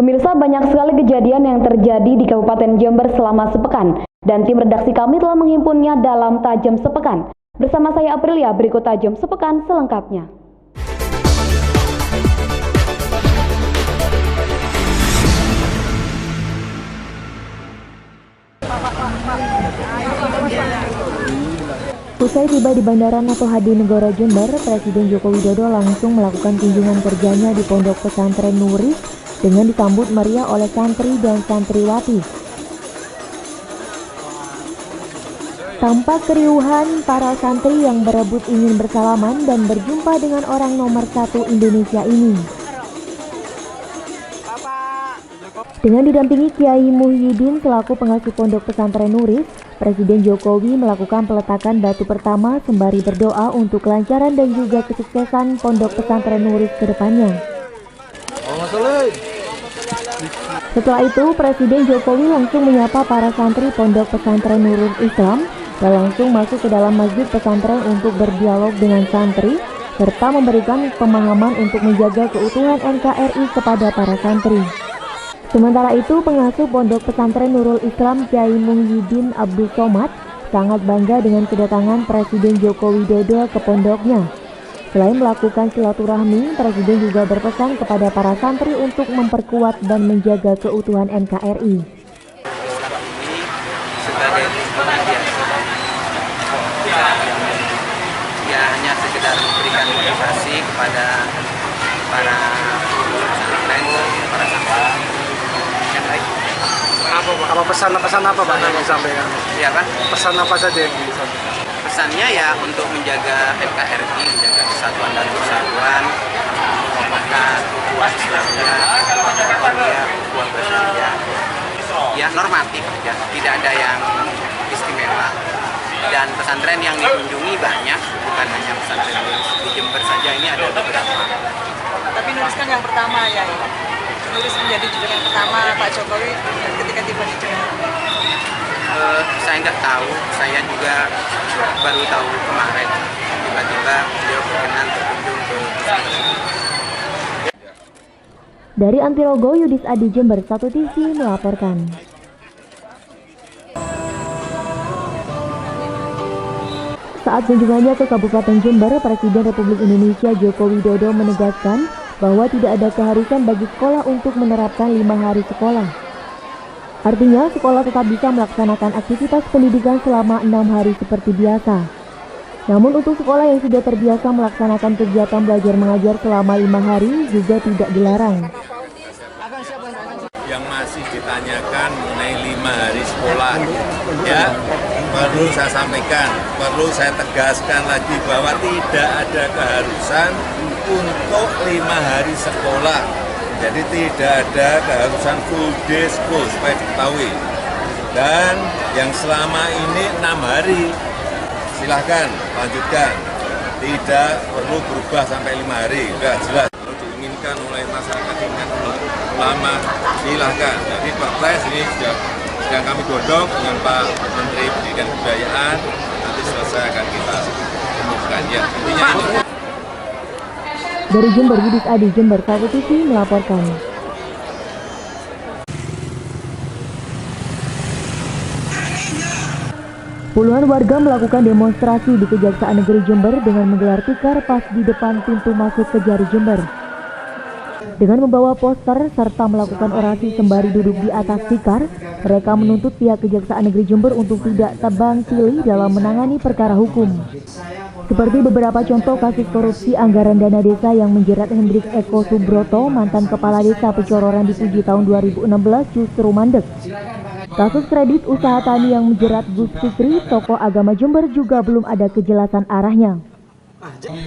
Pemirsa, banyak sekali kejadian yang terjadi di Kabupaten Jember selama sepekan, dan tim redaksi kami telah menghimpunnya dalam Tajam Sepekan. Bersama saya Aprilia, berikut Tajam Sepekan selengkapnya. Usai tiba di Bandara Noto Hadinegoro Jember, Presiden Joko Widodo langsung melakukan kunjungan kerjanya di Pondok Pesantren Nuris dengan disambut meriah oleh santri dan santriwati. Tampak keriuhan para santri yang berebut ingin bersalaman dan berjumpa dengan orang nomor 1 Indonesia ini. Dengan didampingi Kiai Muhyiddin selaku pengasuh Pondok Pesantren Nuris, Presiden Jokowi melakukan peletakan batu pertama sembari berdoa untuk kelancaran dan juga kesuksesan Pondok Pesantren Nuris ke depannya. Setelah itu, Presiden Jokowi langsung menyapa para santri Pondok Pesantren Nurul Islam dan langsung masuk ke dalam masjid pesantren untuk berdialog dengan santri serta memberikan pemahaman untuk menjaga keutuhan NKRI kepada para santri. Sementara itu, pengasuh Pondok Pesantren Nurul Islam Kiai Muhyiddin Abdul Somad sangat bangga dengan kedatangan Presiden Joko Widodo ke pondoknya. Selain melakukan silaturahmi, Presiden juga berpesan kepada para santri untuk memperkuat dan menjaga keutuhan NKRI. Islam ini sebagai lingkungan biasa, ya hanya sekedar memberikan motivasi kepada para pesantren, para santri. Apa pesan apa Pak yang disampaikan? Ya kan? Pesan apa saja yang disampaikan? Pesannya ya untuk menjaga NKRI, menjaga kesatuan dan persatuan, menghormatkan ukhuwah Islamnya, ukhuwah Basyariah, ya normatif ya, tidak ada yang istimewa. Dan pesantren yang dikunjungi banyak, bukan hanya pesantren di Jember saja, ini ada beberapa. Tapi Nuris kan yang pertama ya. Nuris menjadi junjungan pertama Pak Jokowi ketika tiba di Jember. Saya nggak tahu, saya juga baru tahu kemarin. Tiba-tiba beliau berkenan berkunjung ke pesantren. Dari Antirogo, Yudis Adi Jember 1 TV melaporkan. Saat kunjungannya ke Kabupaten Jember, Presiden Republik Indonesia Joko Widodo menegaskan bahwa tidak ada keharusan bagi sekolah untuk menerapkan 5 hari sekolah. Artinya, sekolah tetap bisa melaksanakan aktivitas pendidikan selama 6 hari seperti biasa. Namun untuk sekolah yang sudah terbiasa melaksanakan kegiatan belajar mengajar selama 5 hari juga tidak dilarang. Yang masih ditanyakan mengenai 5 hari sekolah, ya perlu saya sampaikan, perlu saya tegaskan lagi bahwa tidak ada keharusan untuk 5 hari sekolah. Jadi tidak ada keharusan full day school, supaya diketahui. Dan yang selama ini 6 hari, silahkan lanjutkan. Tidak perlu berubah sampai 5 hari, sudah jelas. Kalau diinginkan oleh masyarakat, dengan ulama, silahkan. Jadi Pak Pres ini sedang kami godok dengan Pak Menteri Pendidikan dan Kebudayaan. Nanti selesai akan kita umumkan ya. Intinya ini. Dari Jember, Yudis Adi Jember 1 TV melaporkan. Puluhan warga melakukan demonstrasi di Kejaksaan Negeri Jember dengan menggelar tikar pas di depan pintu masuk Kejari Jember. Dengan membawa poster serta melakukan orasi sembari duduk di atas tikar, mereka menuntut pihak Kejaksaan Negeri Jember untuk tidak tebang pilih dalam menangani perkara hukum. Seperti beberapa contoh kasus korupsi anggaran dana desa yang menjerat Hendrik Eko Subroto, mantan kepala desa Pecororan di Puji tahun 2016 justru mandek. Kasus kredit usaha tani yang menjerat Gus Fikri, tokoh agama Jember juga belum ada kejelasan arahnya.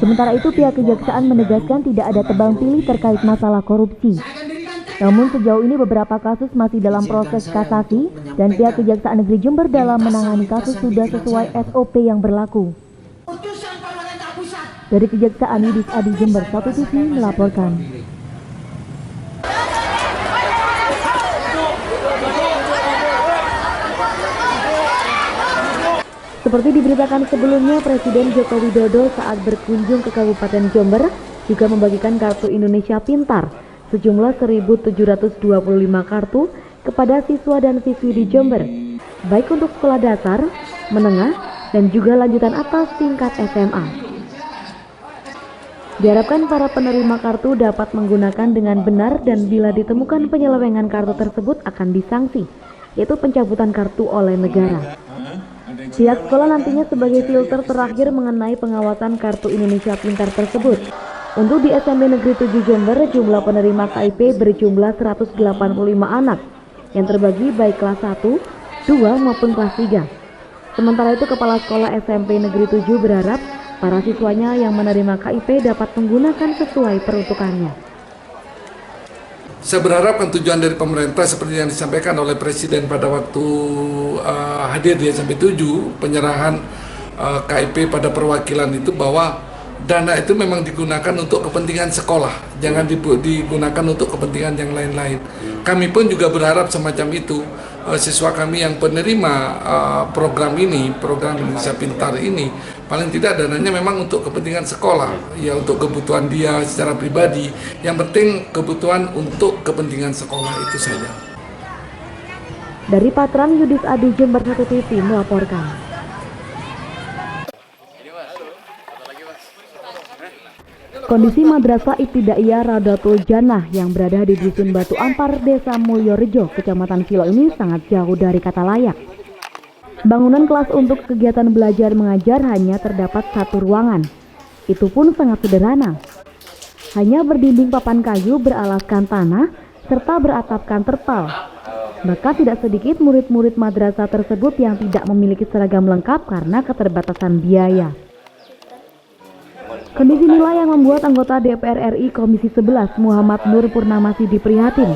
Sementara itu pihak kejaksaan menegaskan tidak ada tebang pilih terkait masalah korupsi. Namun sejauh ini beberapa kasus masih dalam proses kasasi dan pihak Kejaksaan Negeri Jember dalam menangani kasus sudah sesuai SOP yang berlaku. Dari Kejaksaan, Yudis Adi Jember 1 TV melaporkan. Seperti diberitakan sebelumnya, Presiden Joko Widodo saat berkunjung ke Kabupaten Jember juga membagikan kartu Indonesia Pintar sejumlah 1.725 kartu kepada siswa dan siswi di Jember, baik untuk sekolah dasar, menengah, dan juga lanjutan atas tingkat SMA. Diharapkan para penerima kartu dapat menggunakan dengan benar dan bila ditemukan penyelewengan kartu tersebut akan disanksi, yaitu pencabutan kartu oleh negara. Pihak sekolah nantinya sebagai filter terakhir mengenai pengawasan kartu Indonesia Pintar tersebut. Untuk di SMP Negeri 7 Jember, jumlah penerima KIP berjumlah 185 anak yang terbagi baik kelas 1, 2 maupun kelas 3. Sementara itu Kepala Sekolah SMP Negeri 7 berharap para siswanya yang menerima KIP dapat menggunakan sesuai peruntukannya. Saya berharap tujuan dari pemerintah seperti yang disampaikan oleh Presiden pada waktu hadir di SMP 7, penyerahan KIP pada perwakilan itu, bahwa dana itu memang digunakan untuk kepentingan sekolah, jangan digunakan untuk kepentingan yang lain-lain. Kami pun juga berharap semacam itu, siswa kami yang penerima program ini, program Indonesia Pintar ini, paling tidak dananya memang untuk kepentingan sekolah, ya untuk kebutuhan dia secara pribadi. Yang penting kebutuhan untuk kepentingan sekolah itu saja. Dari Patran, Yudis Adi, Jember 1 TV melaporkan. Kondisi Madrasah Ibtidaiyah Radatul Jannah yang berada di Dusun Batu Ampar, Desa Mulyorejo, Kecamatan Silo ini sangat jauh dari kata layak. Bangunan kelas untuk kegiatan belajar mengajar hanya terdapat satu ruangan. Itu pun sangat sederhana. Hanya berdinding papan kayu beralaskan tanah serta beratapkan terpal. Bahkan tidak sedikit murid-murid madrasah tersebut yang tidak memiliki seragam lengkap karena keterbatasan biaya. Kondisi inilah yang membuat anggota DPR RI Komisi 11 Muhammad Nur Purnamasi prihatin.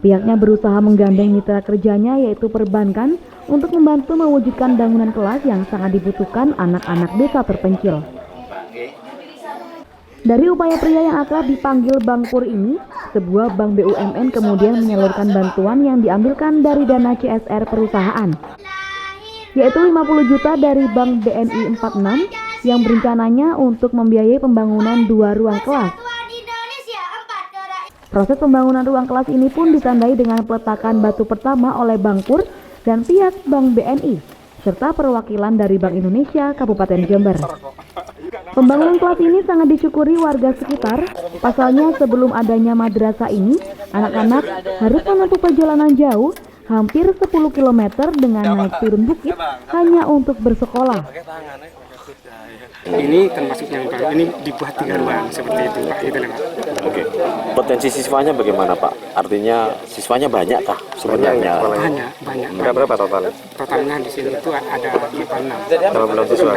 Pihaknya berusaha menggandeng mitra kerjanya yaitu perbankan untuk membantu mewujudkan bangunan kelas yang sangat dibutuhkan anak-anak desa terpencil. Dari upaya pria yang akrab dipanggil Bank Pur ini, sebuah bank BUMN kemudian menyalurkan bantuan yang diambilkan dari dana CSR perusahaan, yaitu 50 juta dari Bank BNI 46 yang berencananya untuk membiayai pembangunan 2 ruang kelas. Proses pembangunan ruang kelas ini pun ditandai dengan peletakan batu pertama oleh Bank Pur dan pihak Bank BNI, serta perwakilan dari Bank Indonesia Kabupaten Jember. Pembangunan kelas ini sangat disyukuri warga sekitar. Pasalnya sebelum adanya madrasah ini, anak-anak harus menempuh perjalanan jauh, hampir 10 km dengan naik turun bukit hanya untuk bersekolah. Ini termasuk yang baru, ini dibuat 3 ruang seperti itu Pak, itu Pak. Oke. Potensi siswanya bagaimana Pak? Artinya siswanya banyak kah sebenarnya? Banyak. Berapa totalnya? Totalnya di sini itu ada 86 siswa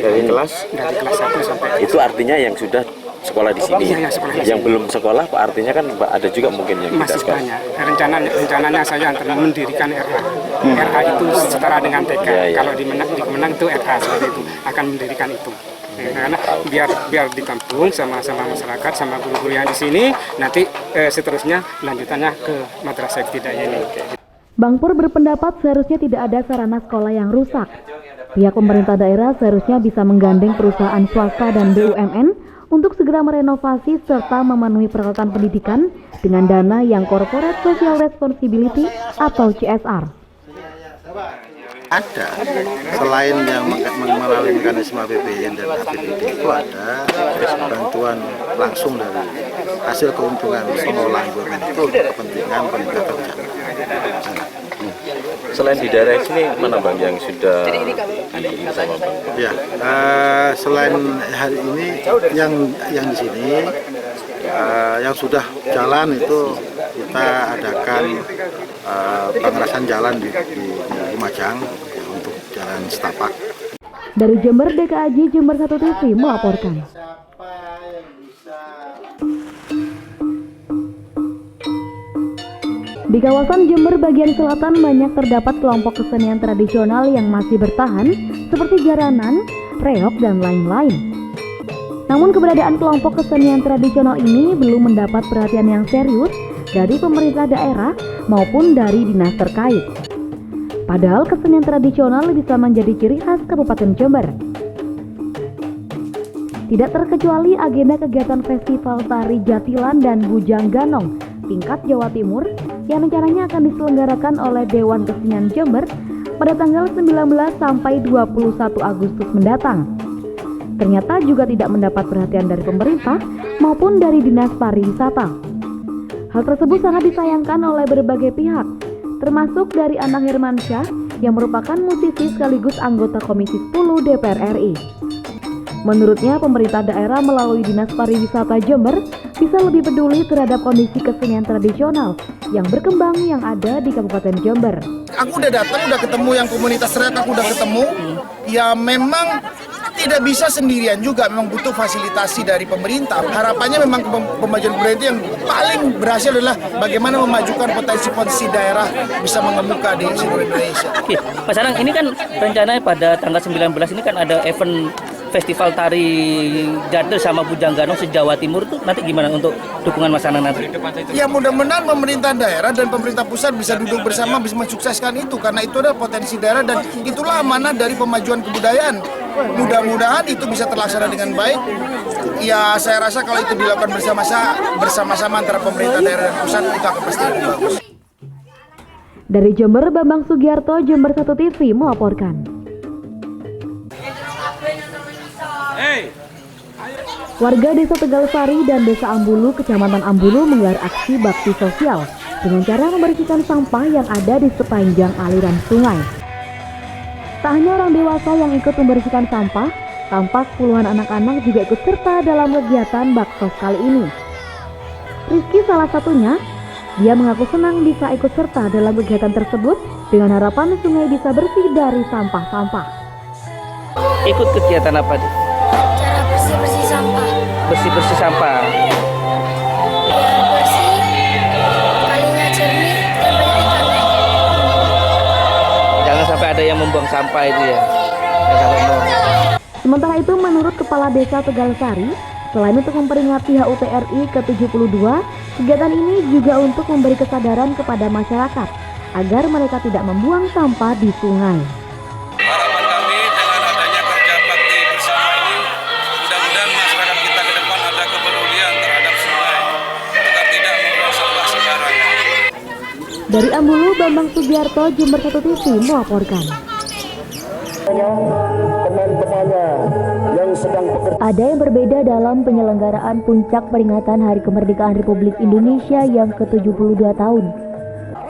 dari kelas? Dari kelas 1 sampai. Itu artinya yang sudah sekolah di sini. Iya, sekolah di sini. Yang belum sekolah Pak, artinya kan ada juga mungkin yang tidak Masih sekolah. banyak. Rencananya saya akan mendirikan RA. RA itu setara dengan TK. Kalau di Kemenang itu RA seperti itu, akan mendirikan itu. Karena biar ditampung sama masyarakat, sama guru-guru yang di sini, nanti seterusnya lanjutannya ke Madrasah Ibtidaiyah ini. Bank Pur berpendapat seharusnya tidak ada sarana sekolah yang rusak. Pihak pemerintah daerah seharusnya bisa menggandeng perusahaan swasta dan BUMN untuk segera merenovasi serta memenuhi peralatan pendidikan dengan dana yang Corporate Social Responsibility atau CSR. Ada, selain yang melalui mekanisme APBN dan APBD itu ada bantuan langsung dari hasil keuntungan pengelolaan BUMN itu kepentingan peningkatan jangka. Selain di daerah sini, mana Bang yang sudah sama Bang? Ya, selain hari ini yang di sini yang sudah jalan itu kita adakan pengerasan jalan di Lumajang untuk jalan setapak. Dari Jember, DKAJ Jember 1 TV melaporkan. Di kawasan Jember bagian selatan banyak terdapat kelompok kesenian tradisional yang masih bertahan seperti jaranan, reog, dan lain-lain. Namun keberadaan kelompok kesenian tradisional ini belum mendapat perhatian yang serius dari pemerintah daerah maupun dari dinas terkait. Padahal kesenian tradisional bisa menjadi ciri khas Kabupaten Jember. Tidak terkecuali agenda kegiatan Festival Tari Jatilan dan Bujang Ganong tingkat Jawa Timur yang rencananya akan diselenggarakan oleh Dewan Kesenian Jember pada tanggal 19 sampai 21 Agustus mendatang. Ternyata juga tidak mendapat perhatian dari pemerintah maupun dari Dinas Pariwisata. Hal tersebut sangat disayangkan oleh berbagai pihak, termasuk dari Anang Hermansyah yang merupakan musisi sekaligus anggota Komisi 10 DPR RI. Menurutnya, pemerintah daerah melalui Dinas Pariwisata Jember bisa lebih peduli terhadap kondisi kesenian tradisional yang berkembang yang ada di Kabupaten Jember. Aku udah datang, udah ketemu yang komunitas rakyat, aku udah ketemu. Ya memang tidak bisa sendirian juga, memang butuh fasilitasi dari pemerintah. Harapannya memang pemajuan pemerintah yang paling berhasil adalah bagaimana memajukan potensi-potensi daerah bisa mengemuka di seluruh Indonesia. Oke, Mas Anang, ini kan rencananya pada tanggal 19 ini kan ada event Festival Tari Jadel sama Bujang Ganong se-Jawa Timur tuh nanti gimana untuk dukungan Mas Anang nanti? Ya mudah-mudahan pemerintah daerah dan pemerintah pusat bisa duduk bersama, bisa mensukseskan itu karena itu adalah potensi daerah dan itulah amanah dari pemajuan kebudayaan. Mudah-mudahan itu bisa terlaksana dengan baik. Ya saya rasa kalau itu dilakukan bersama-sama antara pemerintah daerah dan pusat itu akan pasti lebih bagus. Dari Jember, Bambang Sugiarto, Jember 1 TV melaporkan. Warga Desa Tegal Sari dan Desa Ambulu, Kecamatan Ambulu menggelar aksi bakti sosial dengan cara membersihkan sampah yang ada di sepanjang aliran sungai. Tak hanya orang dewasa yang ikut membersihkan sampah, tampak puluhan anak-anak juga ikut serta dalam kegiatan baksos kali ini. Rizky salah satunya, dia mengaku senang bisa ikut serta dalam kegiatan tersebut dengan harapan sungai bisa bersih dari sampah-sampah. Ikut kegiatan apa tuh? Cara bersih-bersih sampah. Bersih-bersih sampah. Biar bersih, kalinya jernih, dan banyak ikannya. Jangan sampai ada yang membuang sampah itu ya. Sementara itu, menurut Kepala Desa Tegal Sari, selain untuk memperingati HUT RI ke-72, kegiatan ini juga untuk memberi kesadaran kepada masyarakat agar mereka tidak membuang sampah di sungai. Harapan kami dengan adanya kerja bakti bersama ini, mudah-mudahan masyarakat kita ke depan ada kepedulian terhadap sungai, agar tidak membuang sampah sembarangan. Dari Ambulu, Bambang Sugiarto, Jember 1 TV melaporkan. Ada yang berbeda dalam penyelenggaraan puncak peringatan Hari Kemerdekaan Republik Indonesia yang ke-72 tahun.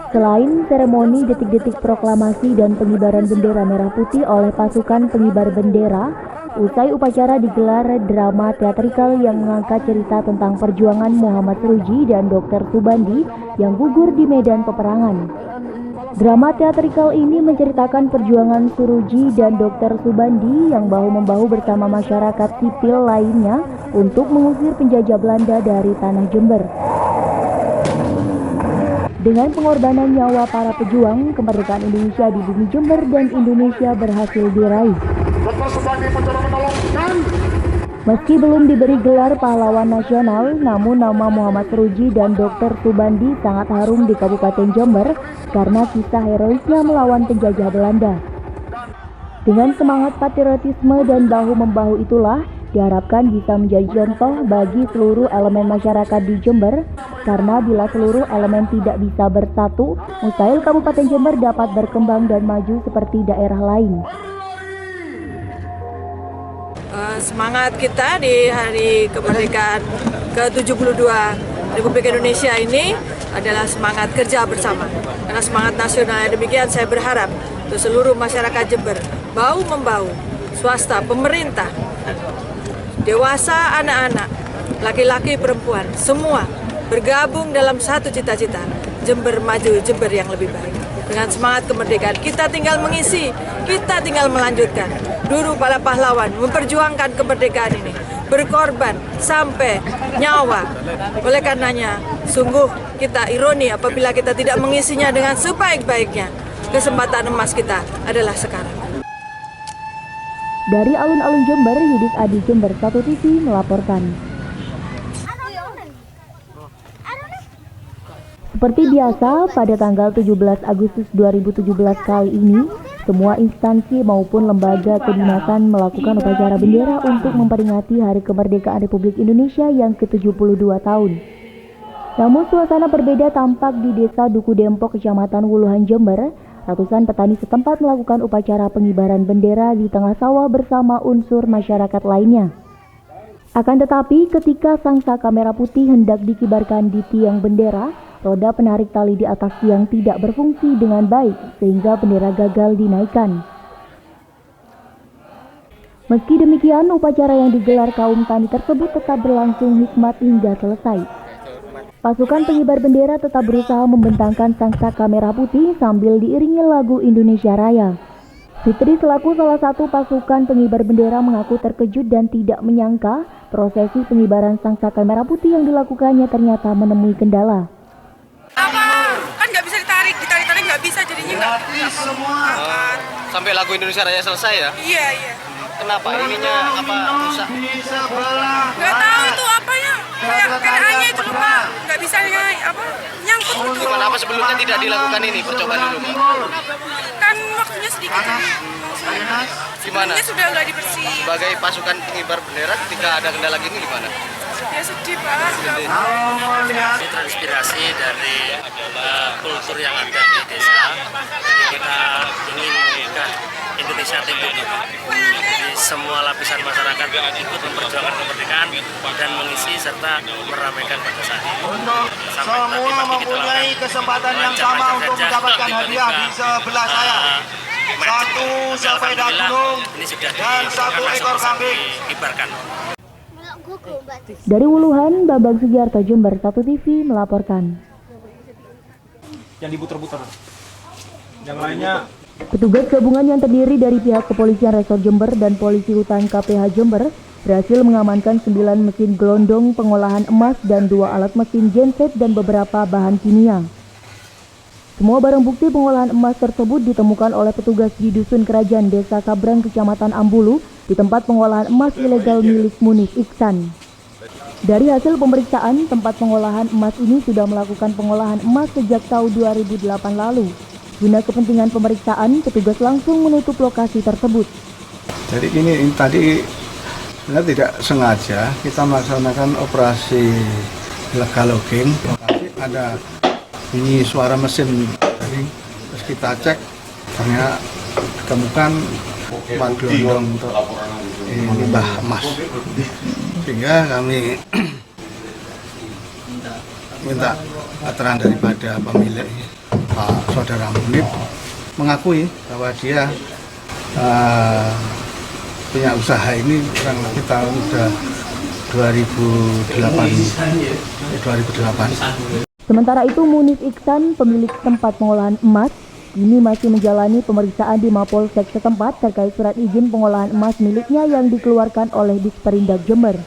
Selain seremoni detik-detik proklamasi dan pengibaran bendera merah putih oleh pasukan pengibar bendera, usai upacara digelar drama teatrikal yang mengangkat cerita tentang perjuangan Muhammad Seruji dan Dr. Subandi yang gugur di medan peperangan. Drama teatrikal ini menceritakan perjuangan Suruji dan Dr. Subandi yang bahu-membahu bersama masyarakat sipil lainnya untuk mengusir penjajah Belanda dari tanah Jember. Dengan pengorbanan nyawa para pejuang, kemerdekaan Indonesia di bumi Jember dan Indonesia berhasil diraih. Meski belum diberi gelar pahlawan nasional, namun nama Muhammad Seruji dan Dr. Subandi sangat harum di Kabupaten Jember karena kisah heroisnya melawan penjajah Belanda. Dengan semangat patriotisme dan bahu-membahu itulah diharapkan bisa menjadi contoh bagi seluruh elemen masyarakat di Jember, karena bila seluruh elemen tidak bisa bersatu, mustahil Kabupaten Jember dapat berkembang dan maju seperti daerah lain. Semangat kita di Hari Kemerdekaan ke-72 Republik Indonesia ini adalah semangat kerja bersama. Karena semangat nasional demikian, saya berharap untuk seluruh masyarakat Jember bahu-membahu, swasta, pemerintah, dewasa, anak-anak, laki-laki, perempuan, semua bergabung dalam satu cita-cita, Jember maju, Jember yang lebih baik. Dengan semangat kemerdekaan, kita tinggal mengisi, kita tinggal melanjutkan. Dulu para pahlawan memperjuangkan kemerdekaan ini, berkorban sampai nyawa. Oleh karenanya, sungguh kita ironi apabila kita tidak mengisinya dengan sebaik-baiknya. Kesempatan emas kita adalah sekarang. Dari alun-alun Jember, Yudis Adi, Jember 1 TV melaporkan. Seperti biasa, pada tanggal 17 Agustus 2017 kali ini, semua instansi maupun lembaga kedinasan melakukan upacara bendera untuk memperingati Hari Kemerdekaan Republik Indonesia yang ke-72 tahun. Namun suasana berbeda tampak di Desa Duku Dempok, Kecamatan Wuluhan, Jember. Ratusan petani setempat melakukan upacara pengibaran bendera di tengah sawah bersama unsur masyarakat lainnya. Akan tetapi ketika sang saka merah putih hendak dikibarkan di tiang bendera, roda penarik tali di atas tiang tidak berfungsi dengan baik sehingga bendera gagal dinaikkan. Meski demikian, upacara yang digelar kaum tani tersebut tetap berlangsung hikmat hingga selesai. Pasukan pengibar bendera tetap berusaha membentangkan sang saka merah putih sambil diiringi lagu Indonesia Raya. Fitri selaku salah satu pasukan pengibar bendera mengaku terkejut dan tidak menyangka prosesi pengibaran sang saka merah putih yang dilakukannya ternyata menemui kendala. Kan nggak bisa ditarik nggak bisa, jadinya nggak semua. Sampai lagu Indonesia Raya selesai ya? Iya. Kenapa? Ininya apa rusak? Nggak tahu itu apanya. Kayaknya itu lupa. Nggak bisa nyangkut. Gimana, apa sebelumnya tidak dilakukan ini percobaan dulu, Mbak? Kan waktunya sedikit. Gimana? Sebelumnya sudah nggak dibersihin. Sebagai pasukan pengibar bendera ketika ada kendala gini gimana? Ya sedih, Pak. Ini terinspirasi dari kultur yang ada di desa. Jadi kita ingin mengubah Indonesia Timur. Jadi semua lapisan masyarakat ikut memperjuangkan kemerdekaan dan mengisi serta meramaikan pada saat ini. Semua mempunyai kesempatan yang sama untuk mendapatkan hadiah di sebelah saya. Satu sepeda gunung dan satu ekor kambing. Dikibarkan. Dari Wuluhan, Bambang Sugiarto, Jember 1 TV melaporkan. Yang diputar-putar. Yang lainnya. Petugas gabungan yang terdiri dari pihak kepolisian Resor Jember dan polisi hutan KPH Jember berhasil mengamankan 9 mesin gelondong pengolahan emas dan 2 alat mesin genset dan beberapa bahan kimia. Semua barang bukti pengolahan emas tersebut ditemukan oleh petugas di Dusun Kerajaan Desa Sabrang, Kecamatan Ambulu, di tempat pengolahan emas ilegal milik Munif Iksan. Dari hasil pemeriksaan, tempat pengolahan emas ini sudah melakukan pengolahan emas sejak tahun 2008 lalu. Guna kepentingan pemeriksaan, petugas langsung menutup lokasi tersebut. Jadi ini tadi sebenarnya tidak sengaja kita melaksanakan operasi illegal logging. Ada bunyi suara mesin, jadi terus kita cek ternyata ditemukan 4 gelondong untuk limbah emas, sehingga kami minta keterangan daripada pemilik, Pak Saudara Munif, mengakui bahwa dia punya usaha ini kurang lebih tahun 2008. Sementara itu, Munif Iksan, pemilik tempat pengolahan emas, kini masih menjalani pemeriksaan di Mapolsek setempat terkait surat izin pengolahan emas miliknya yang dikeluarkan oleh Disperindak Jember.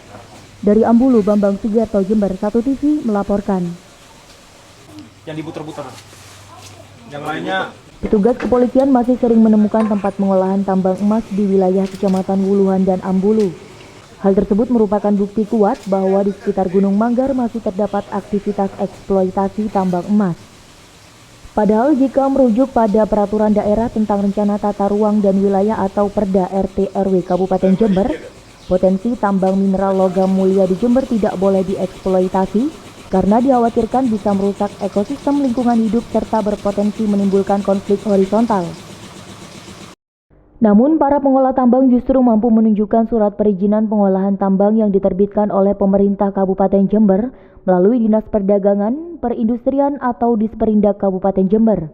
Dari Ambulu, Bambang Sugiarto, Jember 1 TV melaporkan. Yang diputar-putar. Yang lainnya. Petugas kepolisian masih sering menemukan tempat pengolahan tambang emas di wilayah Kecamatan Wuluhan dan Ambulu. Hal tersebut merupakan bukti kuat bahwa di sekitar Gunung Manggar masih terdapat aktivitas eksploitasi tambang emas. Padahal jika merujuk pada Peraturan Daerah tentang Rencana Tata Ruang dan Wilayah atau Perda RT RW Kabupaten Jember, potensi tambang mineral logam mulia di Jember tidak boleh dieksploitasi karena dikhawatirkan bisa merusak ekosistem lingkungan hidup serta berpotensi menimbulkan konflik horizontal. Namun, para pengolah tambang justru mampu menunjukkan surat perizinan pengolahan tambang yang diterbitkan oleh pemerintah Kabupaten Jember melalui Dinas Perdagangan, Perindustrian atau Disperindak Kabupaten Jember.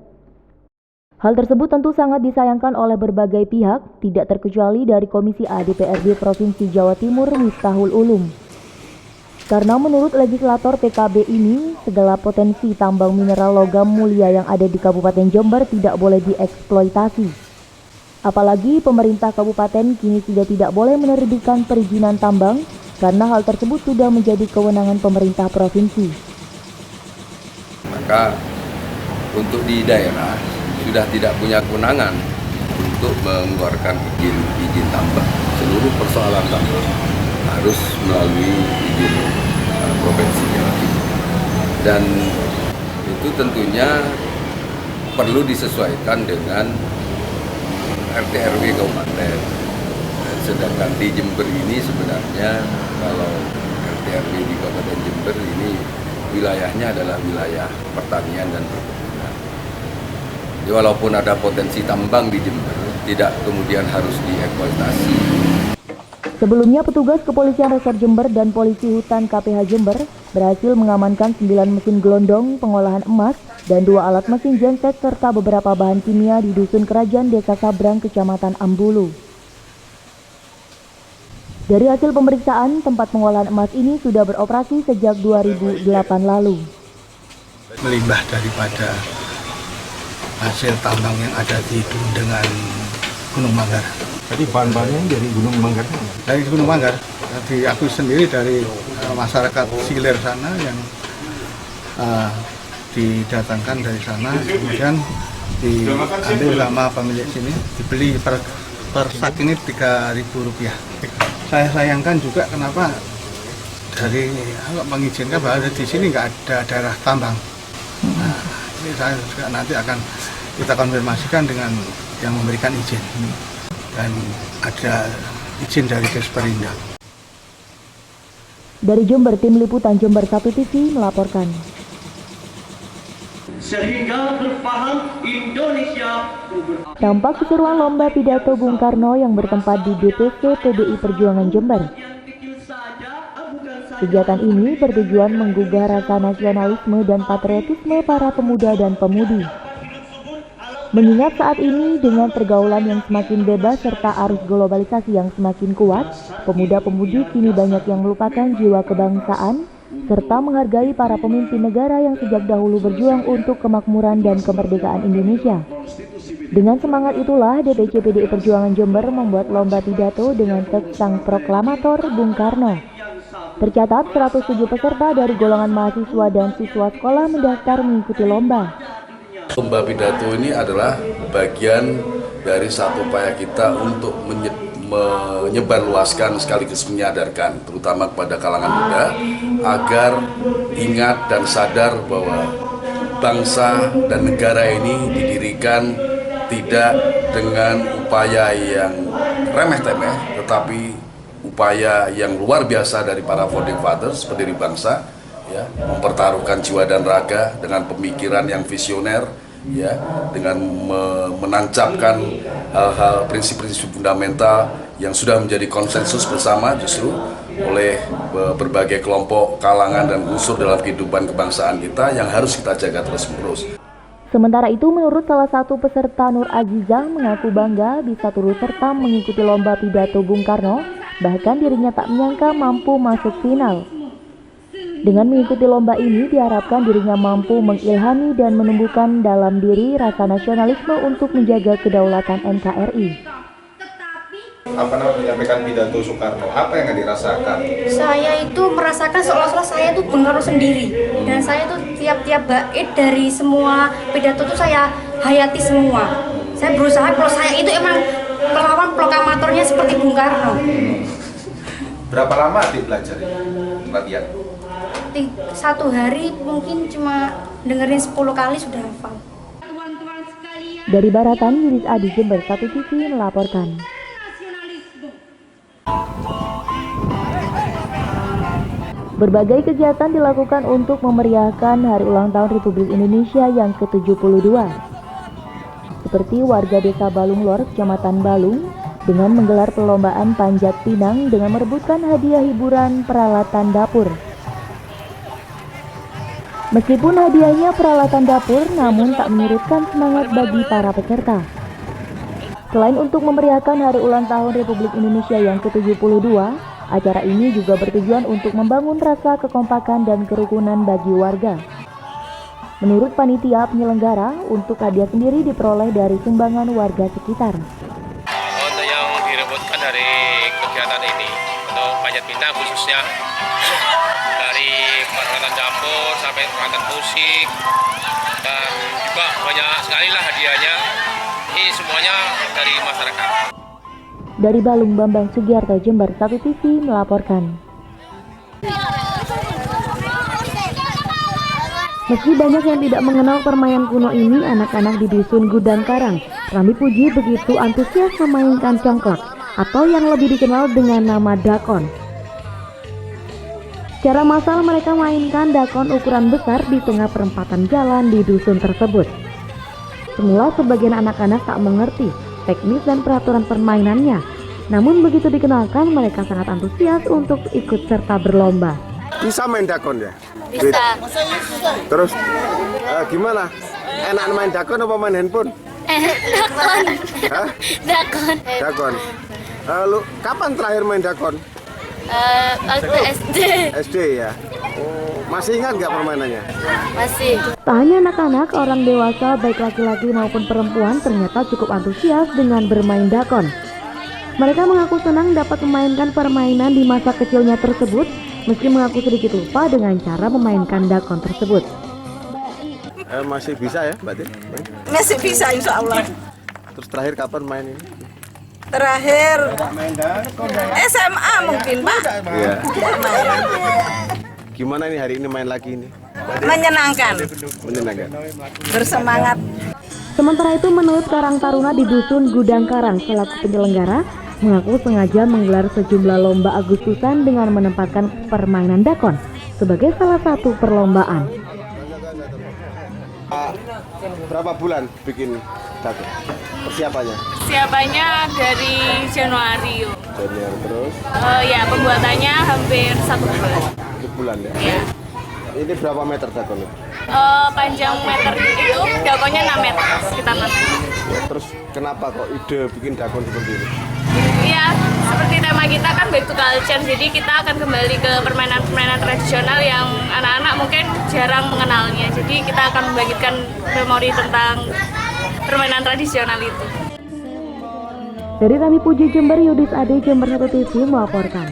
Hal tersebut tentu sangat disayangkan oleh berbagai pihak, tidak terkecuali dari Komisi A DPRD Provinsi Jawa Timur Miftahul Ulum. Karena menurut legislator PKB ini, segala potensi tambang mineral logam mulia yang ada di Kabupaten Jember tidak boleh dieksploitasi. Apalagi pemerintah kabupaten kini sudah tidak boleh menerbitkan perizinan tambang karena hal tersebut sudah menjadi kewenangan pemerintah provinsi. Maka untuk di daerah sudah tidak punya kewenangan untuk mengeluarkan izin tambang. Seluruh persoalan tambang harus melalui izin provinsi Jawa Timur. Dan itu tentunya perlu disesuaikan dengan RT RW kabupaten. Sedangkan di Jember ini sebenarnya kalau RT RW di Kabupaten Jember ini wilayahnya adalah wilayah pertanian dan perkebunan. Jadi walaupun ada potensi tambang di Jember, tidak kemudian harus dieksploitasi. Sebelumnya petugas Kepolisian Resor Jember dan Polisi Hutan KPH Jember berhasil mengamankan 9 mesin gelondong pengolahan emas dan 2 alat mesin genset serta beberapa bahan kimia di Dusun Kerajaan Desa Sabrang, Kecamatan Ambulu. Dari hasil pemeriksaan, tempat pengolahan emas ini sudah beroperasi sejak 2008 lalu. Melimbah daripada hasil tambang yang ada di Dundengan Gunung Manggar. Jadi bahan-bahannya dari Gunung Manggar? Dari Gunung Manggar. Diakui sendiri dari masyarakat Silir sana yang didatangkan dari sana, kemudian diambil sama pemilik sini, dibeli per sak ini Rp3.000. Saya sayangkan juga kenapa dari mengizinkan bahwa di sini nggak ada daerah tambang. Nah, ini saya juga nanti akan kita konfirmasikan dengan yang memberikan izin dan ada izin dari Desperinda. Dari Jember, tim liputan Jember 1 TV melaporkan. Sehingga berpaham Indonesia. Tampak keseruan lomba pidato Bung Karno yang bertempat di DPC PDI Perjuangan Jember. Kegiatan ini bertujuan menggugah rasa nasionalisme dan patriotisme para pemuda dan pemudi. Mengingat saat ini dengan pergaulan yang semakin bebas serta arus globalisasi yang semakin kuat, pemuda-pemudi kini banyak yang melupakan jiwa kebangsaan serta menghargai para pemimpin negara yang sejak dahulu berjuang untuk kemakmuran dan kemerdekaan Indonesia. Dengan semangat itulah DPC PDI Perjuangan Jember membuat lomba pidato dengan teks Sang Proklamator Bung Karno. Tercatat 107 peserta dari golongan mahasiswa dan siswa sekolah mendaftar mengikuti lomba. Lomba pidato ini adalah bagian dari satu upaya kita untuk menyebarluaskan sekaligus menyadarkan, terutama kepada kalangan muda, agar ingat dan sadar bahwa bangsa dan negara ini didirikan tidak dengan upaya yang remeh-temeh, tetapi upaya yang luar biasa dari para founding fathers, pendiri bangsa, ya, mempertaruhkan jiwa dan raga dengan pemikiran yang visioner, ya, dengan menancapkan hal-hal prinsip-prinsip fundamental yang sudah menjadi konsensus bersama justru oleh berbagai kelompok, kalangan, dan unsur dalam kehidupan kebangsaan kita yang harus kita jaga terus-menerus. Sementara itu, menurut salah satu peserta, Nur Azizah mengaku bangga bisa turut serta mengikuti lomba pidato Bung Karno, bahkan dirinya tak menyangka mampu masuk final. Dengan mengikuti lomba ini diharapkan dirinya mampu mengilhami dan menumbuhkan dalam diri rasa nasionalisme untuk menjaga kedaulatan NKRI. Apa namanya menyampaikan pidato Soekarno? Apa yang dirasakan? Saya itu merasakan seolah-olah saya itu Bung Karno sendiri. Dan saya itu tiap-tiap bait dari semua pidato itu saya hayati semua. Saya berusaha kalau saya itu emang melawan proklamatornya seperti Bung Karno. Berapa lama adik belajar latihan? 1 hari mungkin cuma dengerin 10 kali sudah hafal. Dari Baratan, Yuris Adi, Jember 1 TV melaporkan. Berbagai kegiatan dilakukan untuk memeriahkan Hari Ulang Tahun Republik Indonesia yang ke-72. Seperti warga Desa Balung Lor, Kecamatan Balung, dengan menggelar perlombaan panjat pinang dengan merebutkan hadiah hiburan peralatan dapur. Meskipun hadiahnya peralatan dapur, namun tak menyurutkan semangat bagi para peserta. Selain untuk memeriahkan Hari Ulang Tahun Republik Indonesia yang ke-72, acara ini juga bertujuan untuk membangun rasa kekompakan dan kerukunan bagi warga. Menurut panitia penyelenggara, untuk hadiah sendiri diperoleh dari sumbangan warga sekitar. Untuk yang direbutkan dari kegiatan ini, untuk panjat pinang khususnya, dari peralatan dapur sampai peralatan musik, dan juga banyak sekali lah hadiahnya. Ini semuanya dari masyarakat. Dari Balung, Bambang Sugiarto, Jember 1 TV melaporkan. Meski banyak yang tidak mengenal permainan kuno ini, anak-anak di Dusun Gudang Karang, Rambi Puji begitu antusias memainkan congklak atau yang lebih dikenal dengan nama dakon. Secara massal mereka mainkan dakon ukuran besar di tengah perempatan jalan di dusun tersebut. Semula sebagian anak-anak tak mengerti teknis dan peraturan permainannya, namun begitu dikenalkan mereka sangat antusias untuk ikut serta berlomba. Bisa main dakon ya? Bisa. Terus gimana? Enak main dakon apa main handphone? Dakon. Hah? Dakon. Dakon. Lu kapan terakhir main dakon? Waktu SD. SD ya. Oh, masih ingat nggak permainannya? Masih. Tak hanya anak-anak, orang dewasa baik laki-laki maupun perempuan ternyata cukup antusias dengan bermain dakon. Mereka mengaku senang dapat memainkan permainan di masa kecilnya tersebut, meski mengaku sedikit lupa dengan cara memainkan dakon tersebut. Masih bisa ya, Mbak Tin? Masih bisa, insya Allah. Terus terakhir kapan main ini? Terakhir SMA mungkin, Pak. Iya. Gimana ini hari ini main lagi ini? Menyenangkan. Menyenangkan. Bersemangat. Sementara itu menurut Karang Taruna di Dusun Gudang Karang selaku penyelenggara mengaku sengaja menggelar sejumlah lomba Agustusan dengan menempatkan permainan dakon sebagai salah satu perlombaan. Berapa bulan bikin dakon? Persiapannya? Persiapannya dari Januari. Januari terus? Ya, pembuatannya hampir 1 bulan. 1 bulan ya? Iya. Ini berapa meter dakon? Panjang meter itu, dakonnya 6 meter, sekitar 6 meter. Ya, terus kenapa kok ide bikin dakon seperti ini? Iya, seperti tema kita kan back to culture, jadi kita akan kembali ke permainan-permainan tradisional yang anak-anak mungkin jarang mengenalnya. Jadi kita akan membagikan memori tentang permainan tradisional itu. Dari Rambi Puji Jember, Yudis Ade, Jember 1 TV melaporkan.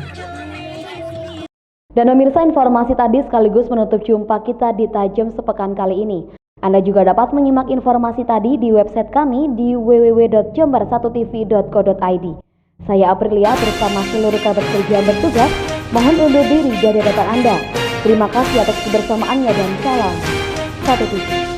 Dan pemirsa, informasi tadi sekaligus menutup jumpa kita di Tajam Sepekan kali ini. Anda juga dapat menyimak informasi tadi di website kami di www.jember1tv.co.id. Saya Aprilia bersama seluruh kerabat kerja yang bertugas, mohon undur diri dari hadapan Anda. Terima kasih atas kebersamaannya dan salam 1 TV.